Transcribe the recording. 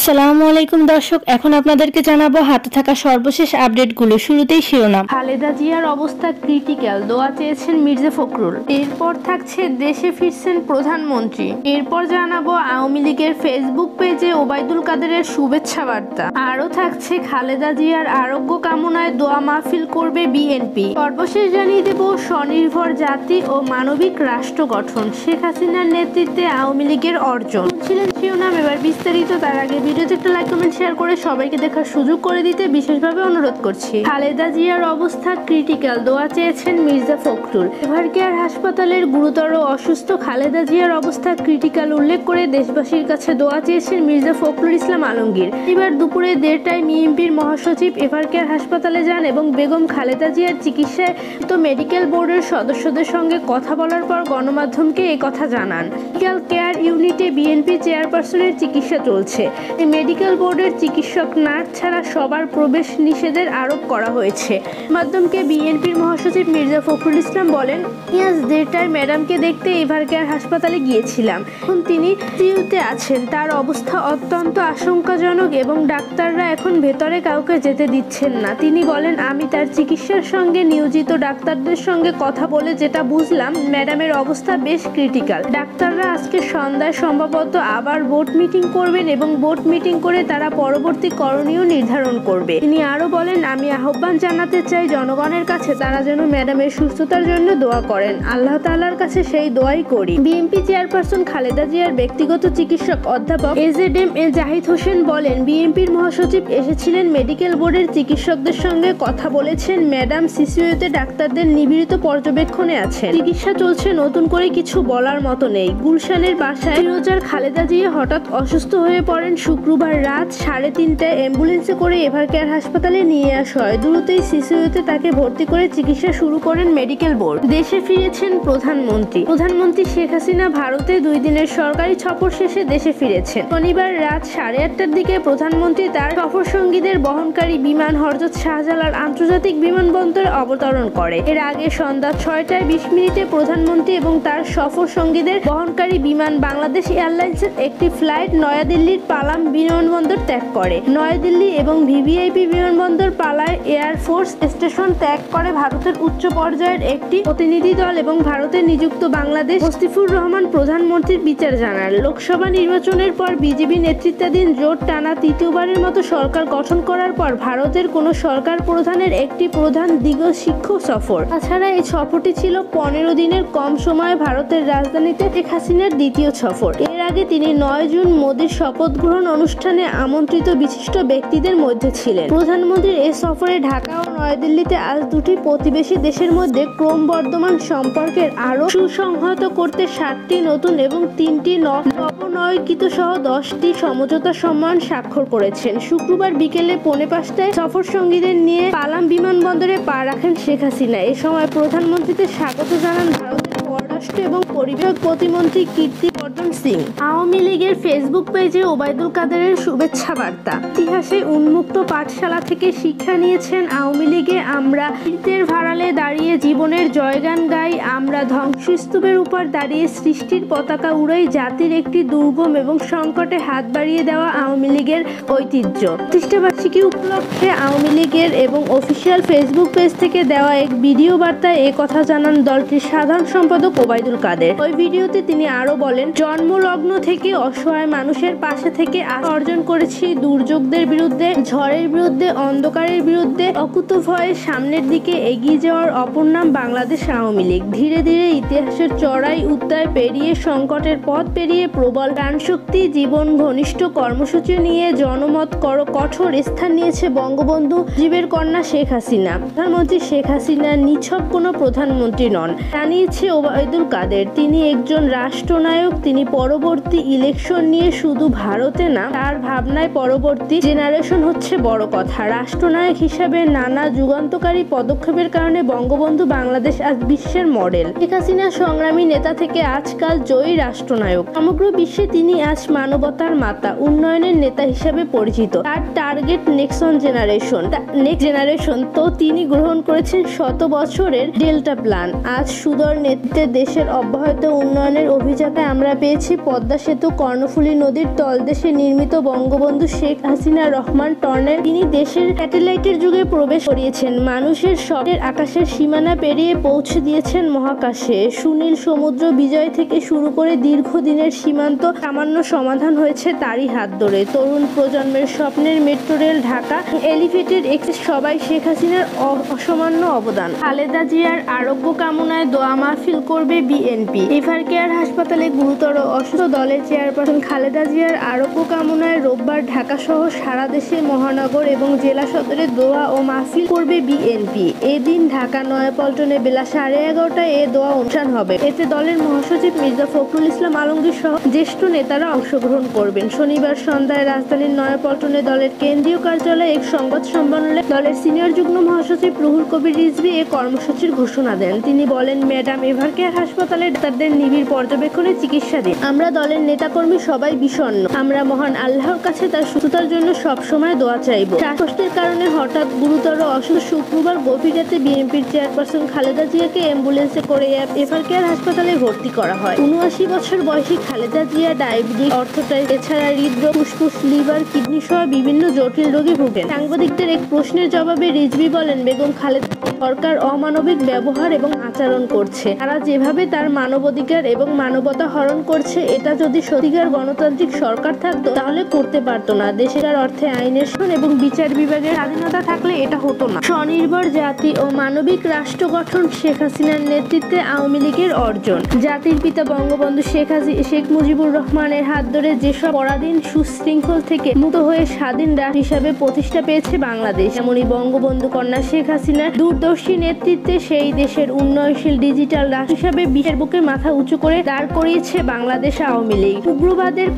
আসসালামু আলাইকুম দর্শক, এখন আপনাদেরকে জানাবো হাতে থাকা সর্বশেষ আপডেটগুলো। শুরুতেই শিরোনাম। খালেদা জিয়ার অবস্থা ক্রিটিক্যাল, দোয়া চেয়েছেন মির্জা ফখরুল। এরপর থাকছে দেশে ফিরছেন প্রধানমন্ত্রী। এরপর জানাবো আওয়ামী লীগের ফেসবুক পেজে ওবায়দুল কাদেরের শুভেচ্ছা বার্তা। আরও থাকছে খালেদা জিয়ার আরোগ্য কামনায় দোয়া মাহফিল করবে বিএনপি। সর্বশেষ জানিয়ে দেব স্বনির্ভর জাতি ও মানবিক রাষ্ট্র গঠন, শেখ হাসিনার নেতৃত্বে আওয়ামী লীগের অর্জন। ছিলেন শিরোনাম, এবার বিস্তারিত। তার আগে ভিডিওতে একটা লাইক কমেন্ট শেয়ার করে সবাইকে দেখার সুযোগ করে দিতে বিশেষভাবে অনুরোধ করছি। খালেদা জিয়ার অবস্থা ক্রিটিক্যাল, দোয়া চেয়েছেন মির্জা ফখরুল। এভারকেয়ার হাসপাতালের গুরুতর অসুস্থ খালেদা জিয়ার অবস্থা ক্রিটিক্যাল উল্লেখ করে দেশবাসীর কাছে দোয়া চেয়েছেন মির্জা ফখরুল ইসলাম আলমগীর। এবার দুপুরে 1:30টায় বিএনপির মহাসচিব এভারকেয়ার হাসপাতালে যান এবং বেগম খালেদা জিয়ার চিকিৎসায় মেডিকেল বোর্ডের সদস্যদের সঙ্গে কথা বলার পর গণমাধ্যমকে এই কথা জানান। মেডিকেল কেয়ার ইউনিটে বিএনপি চেয়ারপারসনের চিকিৎসা চলছে। মেডিকেল বোর্ডের চিকিৎসক, নার্স ছাড়া সবার প্রবেশ নিষেধের আরোপ করা হয়েছে। মাধ্যমকে বিএনপির মহাসচিব মির্জা ফখরুল ইসলাম বলেন, আজ 1:30টায় ম্যাডামকে দেখতে এভারকেয়ার হাসপাতালে গিয়েছিলাম। এখন তিনি সিইউতে আছেন। তার অবস্থা অত্যন্ত আশঙ্কাজনক এবং ডাক্তাররা এখন ভেতরে কাউকে যেতে দিচ্ছেন না। তিনি বলেন, আমি তার চিকিৎসার সঙ্গে নিয়োজিত ডাক্তারদের সঙ্গে কথা বলে যেটা বুঝলাম, ম্যাডামের অবস্থা বেশ ক্রিটিক্যাল। ডাক্তাররা আজকে সন্ধ্যায় সম্ভবত আবার বোর্ড মিটিং করবেন এবং বোর্ড মিটিং করে তারা পরবর্তী করণীয় নির্ধারণ করবে। তিনি আরো বলেন, আমি আহ্বান জানাতে চাই জনগণের কাছে তারা যেন ম্যাডামের সুস্থতার জন্য দোয়া করেন। আল্লাহ তাআলার কাছে সেই দোয়াই করি। বিএনপি চেয়ারপারসন খালেদা জিয়ার ব্যক্তিগত চিকিৎসক অধ্যাপক এজেডএম এ জাহিদ হোসেন বলেন, বিএনপির মহাসচিব এসেছিলেন, মেডিকেল বোর্ডের চিকিৎসকদের সঙ্গে কথা বলেছেন। ম্যাডাম সিসিইউতে ডাক্তারদের নিবিড়িত পর্যবেক্ষণে আছেন। চিকিৎসা চলছে, নতুন করে কিছু বলার মতো নেই। গুলশানের বাসায় ফিরোজার খালেদা জিয়া হঠাৎ অসুস্থ হয়ে পড়েন। শুক্রবার রাত 3:30টায় অ্যাম্বুলেন্সে করে এভারকেয়ার হাসপাতালে নিয়ে আসা হয়। দ্রুতই সিসিইউতে তাকে ভর্তি করে চিকিৎসা শুরু করেন মেডিকেল বোর্ড। দেশে ফিরেছেন প্রধানমন্ত্রী শেখ হাসিনা ভারতে 2 দিনের সরকারি সফর শেষে দেশে ফিরেছেন। শনিবার রাত 8:30টার দিকে প্রধানমন্ত্রী তার সফর সঙ্গীদের বহনকারী বিমান হযরত শাহজালাল আন্তর্জাতিক বিমানবন্দরে অবতরণ করে। এর আগে সন্ধ্যা 6:20 প্রধানমন্ত্রী এবং তার সফর সঙ্গীদের বহনকারী বিমান বাংলাদেশ এয়ারলাইন্সের একটি ফ্লাইট নয়াদিল্লির পালাম বিমানবন্দর ত্যাগ করে। নয়াদিল্লি এবং ভিভিআইপি বিমানবন্দর পালায় এয়ারফোর্স স্টেশন ত্যাগ করে ভারতের উচ্চ পর্যায়ের একটি প্রতিনিধি দল এবং ভারতে নিযুক্ত বাংলাদেশ মুস্তাফিজুর রহমান প্রধানমন্ত্রীর বিচার জানান। লোকসভা নির্বাচনের পর বিজেপি নেতৃত্বাধীন জোট টানা তৃতীয়বারের মতো সরকার গঠন করার পর ভারতের কোনো সরকার প্রধানের একটি প্রধান দ্বিপাক্ষিক সফর। তাছাড়া এই সফরটি ছিল 15 দিনের কম সময়ে ভারতের রাজধানীতে শেখ হাসিনার দ্বিতীয় সফর। এর আগে তিনি 9 জুন মোদির শপথ গ্রহণ অনুষ্ঠানে আমন্ত্রিত বিশিষ্ট ব্যক্তিদের মধ্যে ছিলেন। প্রধানমন্ত্রীর এই সফরে ঢাকা ও নয়াদিল্লিতে আজ দুটি প্রতিবেশী দেশের মধ্যে ক্রমবর্ধমান সম্পর্কের আরও সুসংহত করতে 7টি নতুন এবং 3টি নবনয়িত সহ 10টি সমঝোতা সম্মান স্বাক্ষর করেছেন। শুক্রবার বিকেলে 4:45টায় সফর সঙ্গীদের নিয়ে পালাম বিমানবন্দরে পা রাখেন শেখ হাসিনা। এ সময় প্রধানমন্ত্রীকে স্বাগত জানান ভারতের পররাষ্ট্র এবং পরিবেশ প্রতিমন্ত্রী কীর্তিবর্ধন সিং। আওয়ামী লীগের ফেসবুক পেজে ওবায়দুল কাদেরের শুভেচ্ছা বার্তা। ইতিহাসে উন্মুক্ত পাঠশালা থেকে শিক্ষা নিয়েছেন আওয়ামী লীগে আমরা বীরদের ভাড়ালে দাঁড়িয়ে জীবনের জয়গান গাই, আমরা ধ্বংসস্তূপের উপর দাঁড়িয়ে সৃষ্টির পতাকা উড়াই, জাতির একটি দুর্গম এবং সংকটে হাত বাড়িয়ে দেওয়া আওয়ামী লীগের ঐতিহ্য। প্রতিষ্ঠাবার্ষিকী উপলক্ষে আওয়ামী লীগের এবং অফিসিয়াল ফেসবুক পেজ থেকে দেওয়া এক ভিডিও বার্তায় এ কথা জানান দলটির সাধারণ সম্পাদক ওবায়দুল কাদের। ওই ভিডিওতে তিনি আরো বলেন, জন্মলগ্ন থেকে অসহায় মানুষের পাশে থেকে অর্জন করেছি। দুর্যোগদের বিরুদ্ধে, ঝড়ের বিরুদ্ধে, অন্ধকারের বিরুদ্ধে অকুতভয়ে সামনের দিকে এগিয়ে যাওয়ার অপর নাম বাংলাদেশ আওয়ামী লীগ। ধীরে ধীরে ইতিহাসের চড়াই উত্তায় পেরিয়ে, সংকটের পথ পেরিয়ে প্রবল প্রাণশক্তি, জীবন ঘনিষ্ঠ কর্মসূচি নিয়ে জনমত কঠোর স্থান নিয়েছে বঙ্গবন্ধু মুজিবের কন্যা শেখ হাসিনা। প্রধানমন্ত্রী শেখ হাসিনা নিছক কোনো প্রধানমন্ত্রী নন, জানিয়েছে ওবায়দুল কাদের। তিনি একজন রাষ্ট্রনায়ক। তিনি পরবর্তী ইলেকশন নিয়ে শুধু ভারতে না, তার ভাবনায় পরবর্তী জেনারেশন হচ্ছে বড় কথা। রাষ্ট্রনায়ক হিসাবে নানা যুগান্তকারী পদক্ষেপের কারণে বঙ্গবন্ধু বাংলাদেশ আজ বিশ্বের মডেল। শেখ হাসিনা সংগ্রামী নেতা থেকে আজকাল জয়ী রাষ্ট্রনায়ক। সমগ্র বিশ্বে তিনি আজ মানবতার মাতা, উন্নয়নের নেতা হিসাবে পরিচিত। তার টার্গেট নেক্সট জেনারেশন। তো তিনি গ্রহণ করেছেন 100 বছরের ডেল্টা প্ল্যান। আজ সুদর নেতৃত্বে দেশের অব্যাহত উন্নয়নের অভিযানে আমরা পেয়েছি পদ্মা সেতু, কর্ণফুলী নদীর তলদেশে নির্মিত বঙ্গবন্ধু শেখ হাসিনা রহমান টর্নের। তিনি দেশের স্যাটেলাইটের যুগে প্রবেশ করিয়েছেন, মানুষের স্বপ্নের আকাশের সীমানা পেরিয়ে পৌঁছে দিয়েছেন মহাকাশে। সুনীল সমুদ্র বিজয় থেকে শুরু করে দীর্ঘদিনের সীমান্ত সামান্য সমাধান হয়েছে তারই হাত ধরে। তরুণ প্রজন্মের স্বপ্নের metro rail, Dhaka elevated express, সবাই শেখ হাসিনার অসামান্য অবদান। খালেদা জিয়ার আরোগ্য কামনায় দোয়া মাহফিল করবে বিএনপি। এভারকেয়ার হাসপাতালে গুরুতর অসুস্থ দলের চেয়ারপারসন খালেদা জিয়ার আরোগ্য কামনায় রোববার ঢাকা সহ সারা দেশে মহানগর এবং জেলা সদরে দোয়া ও মাহফিল করবে বিএনপি। এদিন ঢাকা নয়াপল্টনে বেলা 11:30টায় এ দোয়া অনুষ্ঠান হবে। এতে দলের মহাসচিব মির্জা ফখরুল ইসলাম আলমগীর সহ জ্যেষ্ঠ নেতারা অংশগ্রহণ করবেন। শনিবার সন্ধ্যায় রাজধানীর নয়াপল্টনে দলের কেন্দ্রীয় কার্যালয়ে এক সংবাদ সম্মেলনে দলের সিনিয়র যুগ্ম মহাসচিব রুহুল কবির রিজভী এ কর্মসূচির ঘোষণা দেন। তিনি বলেন, ম্যাডাম এভারকেয়ার হাসপাতালে ডাক্তারদের নিবিড় পর্যবেক্ষণে চিকিৎসাধীন। আমরা দলের নেতাকর্মী সবাই বিষণ্ণ। আমরা মহান আল্লাহর কাছে তার সুস্থতার জন্য সবসময় দোয়া চাইব। শ্বাসকষ্টের কারণে হঠাৎ গুরুতর অসুস্থ শুক্রবার গভীর রাতে বিএনপির চেয়ারপারসন খালেদা জিয়াকে অ্যাম্বুলেন্সে করে এভারকেয়ার হাসপাতালে ভর্তি করা হয়। ৭৯ বছর বয়সী খালেদা জিয়া ডায়াবেটিস, অর্থোটাইটিস এছাড়া হৃদরোগ, ফুসফুস, লিভার, কিডনি সহ বিভিন্ন জটিল রোগে ভুগেন। সাংবাদিকদের এক প্রশ্নের জবাবে রিজভী বলেন, বেগম খালেদা সরকার অমানবিক ব্যবহার এবং আচরণ করছে। তারা যেভাবে তার মানবাধিকার এবং মানবতা হরণ করছে, এটা যদি সত্যিকার গণতান্ত্রিক সরকার থাকতো তাহলে করতে পারতো না। দেশের অর্থে আইনের শাসন এবং বিচার বিভাগের স্বাধীনতা থাকলে এটা হতো না। স্বনির্ভর জাতি ও মানবিক রাষ্ট্র গঠন শেখ হাসিনার নেতৃত্বে আওয়ামী লীগের অর্জন। জাতির পিতা বঙ্গবন্ধু শেখ মুজিবুর রহমানের হাত ধরে যেসব পরাধীন সুশৃঙ্খল থেকে মুক্ত হয়ে স্বাধীন রাষ্ট্র হিসাবে প্রতিষ্ঠা পেয়েছে বাংলাদেশ, এমনই বঙ্গবন্ধু কন্যা শেখ হাসিনার দূরদর্শী নেতৃত্বে সেই দেশের উন্নয়নশীল ডিজিটাল রাষ্ট্র হিসাবে বিশ্বের বুকে মাথা উঁচু করে দাঁড় করিয়েছে বাংলাদেশ আওয়ামী লীগ। উগ্রবাদের